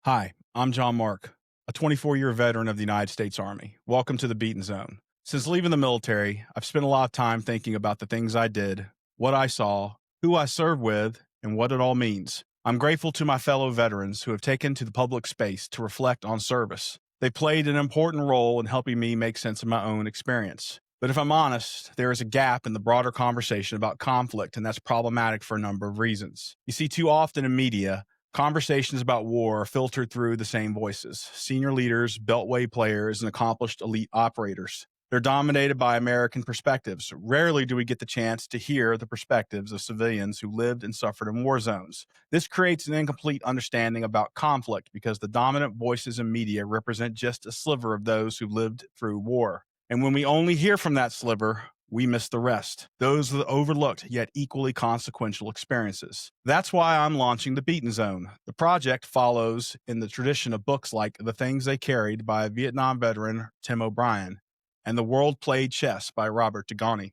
Hi, I'm John Mark, a 24-year veteran of the United States Army. Welcome to the Beaten Zone. Since leaving the military, I've spent a lot of time thinking about the things I did, what I saw, who I served with, and what it all means. I'm grateful to my fellow veterans who have taken to the public space to reflect on service. They played an important role in helping me make sense of my own experience. But if I'm honest, there is a gap in the broader conversation about conflict, and that's problematic for a number of reasons. You see, too often in media, conversations about war are filtered through the same voices: senior leaders, beltway players, and accomplished elite operators. They're dominated by American perspectives. Rarely do we get the chance to hear the perspectives of civilians who lived and suffered in war zones. This creates an incomplete understanding about conflict because the dominant voices in media represent just a sliver of those who lived through war. And when we only hear from that sliver, we miss the rest. Those are the overlooked yet equally consequential experiences. That's why I'm launching the Beaten Zone. The project follows in the tradition of books like The Things They Carried by Vietnam veteran Tim O'Brien and The World Played Chess by Robert Dagoni,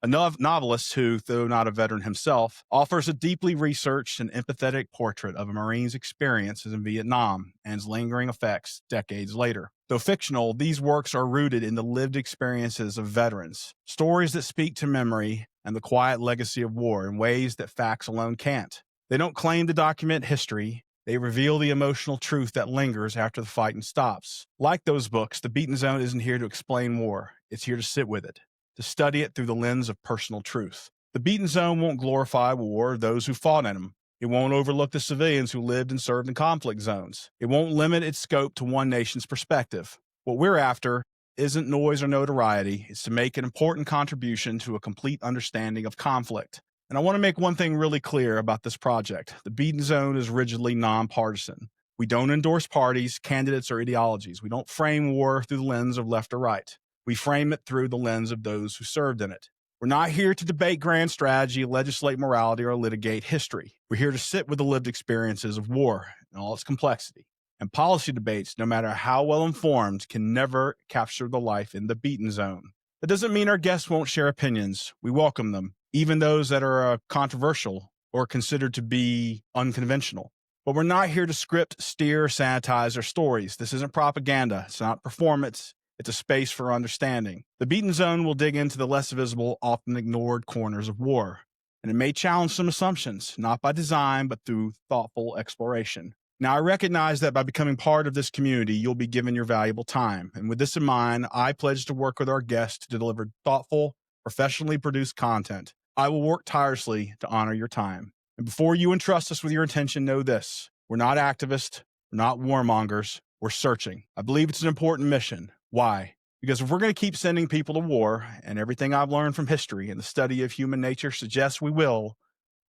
a novelist who, though not a veteran himself, offers a deeply researched and empathetic portrait of a Marine's experiences in Vietnam and its lingering effects decades later. Though fictional, these works are rooted in the lived experiences of veterans, stories that speak to memory and the quiet legacy of war in ways that facts alone can't. They don't claim to document history. They reveal the emotional truth that lingers after the fighting stops. Like those books, The Beaten Zone isn't here to explain war. It's here to sit with it, to study it through the lens of personal truth. The Beaten Zone won't glorify war or those who fought in them. It won't overlook the civilians who lived and served in conflict zones. It won't limit its scope to one nation's perspective. What we're after isn't noise or notoriety. It's to make an important contribution to a complete understanding of conflict. And I want to make one thing really clear about this project. The Beaten Zone is rigidly nonpartisan. We don't endorse parties, candidates, or ideologies. We don't frame war through the lens of left or right. We frame it through the lens of those who served in it. We're not here to debate grand strategy, legislate morality, or litigate history. We're here to sit with the lived experiences of war and all its complexity. And policy debates, no matter how well informed, can never capture the life in the Beaten Zone. That doesn't mean our guests won't share opinions. We welcome them, even those that are controversial or considered to be unconventional. But we're not here to script, steer, sanitize our stories. This isn't propaganda. It's not performance. It's a space for understanding. The Beaten Zone will dig into the less visible, often ignored corners of war. And it may challenge some assumptions, not by design, but through thoughtful exploration. Now, I recognize that by becoming part of this community, you'll be given your valuable time. And with this in mind, I pledge to work with our guests to deliver thoughtful, professionally produced content. I will work tirelessly to honor your time. And before you entrust us with your attention, know this: we're not activists, we're not warmongers, we're searching. I believe it's an important mission. Why? Because if we're going to keep sending people to war, and everything I've learned from history and the study of human nature suggests we will,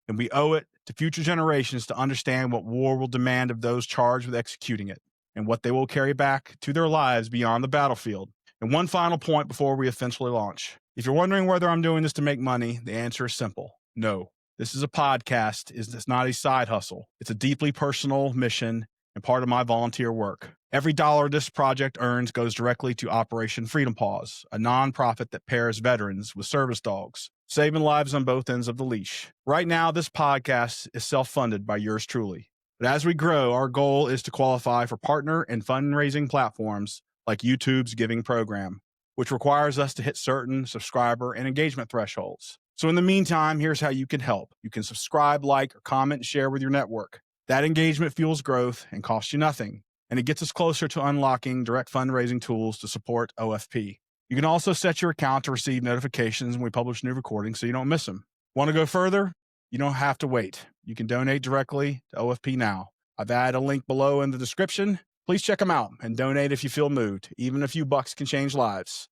then we owe it to future generations to understand what war will demand of those charged with executing it, and what they will carry back to their lives beyond the battlefield. And one final point before we officially launch. If you're wondering whether I'm doing this to make money, the answer is simple: no. This is a podcast. It's not a side hustle. It's a deeply personal mission and part of my volunteer work. Every dollar this project earns goes directly to Operation Freedom Paws, a nonprofit that pairs veterans with service dogs, saving lives on both ends of the leash. Right now, this podcast is self-funded by yours truly. But as we grow, our goal is to qualify for partner and fundraising platforms like YouTube's giving program, which requires us to hit certain subscriber and engagement thresholds. So in the meantime, here's how you can help. You can subscribe, like, or comment, and share with your network. That engagement fuels growth and costs you nothing, and it gets us closer to unlocking direct fundraising tools to support OFP. You can also set your account to receive notifications when we publish new recordings so you don't miss them. Want to go further? You don't have to wait. You can donate directly to OFP now. I've added a link below in the description. Please check them out and donate if you feel moved. Even a few bucks can change lives.